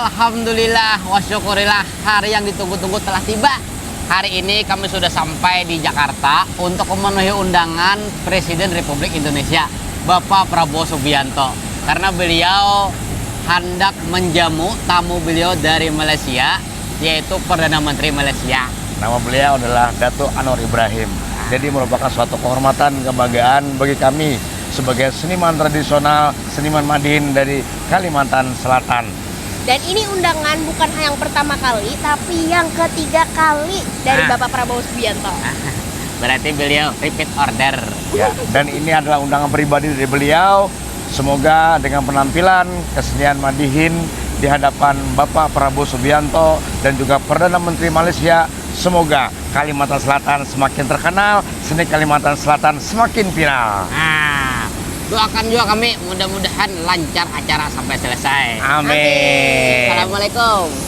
Alhamdulillah wa syukurillah, hari yang ditunggu-tunggu telah tiba. Hari ini kami sudah sampai di Jakarta untuk memenuhi undangan Presiden Republik Indonesia, Bapak Prabowo Subianto. Karena beliau hendak menjamu tamu beliau dari Malaysia, yaitu Perdana Menteri Malaysia. Nama beliau adalah Datuk Anwar Ibrahim. Jadi merupakan suatu kehormatan, kebanggaan bagi kami sebagai seniman tradisional, seniman Madihin dari Kalimantan Selatan. Dan ini undangan bukan yang pertama kali, tapi yang ketiga kali dari Bapak Prabowo Subianto. Berarti beliau repeat order. Ya, dan ini adalah undangan pribadi dari beliau. Semoga dengan penampilan kesenian Madihin di hadapan Bapak Prabowo Subianto dan juga Perdana Menteri Malaysia, semoga Kalimantan Selatan semakin terkenal, seni Kalimantan Selatan semakin viral. Doakan juga kami, mudah-mudahan lancar acara sampai selesai. Amin. Assalamualaikum.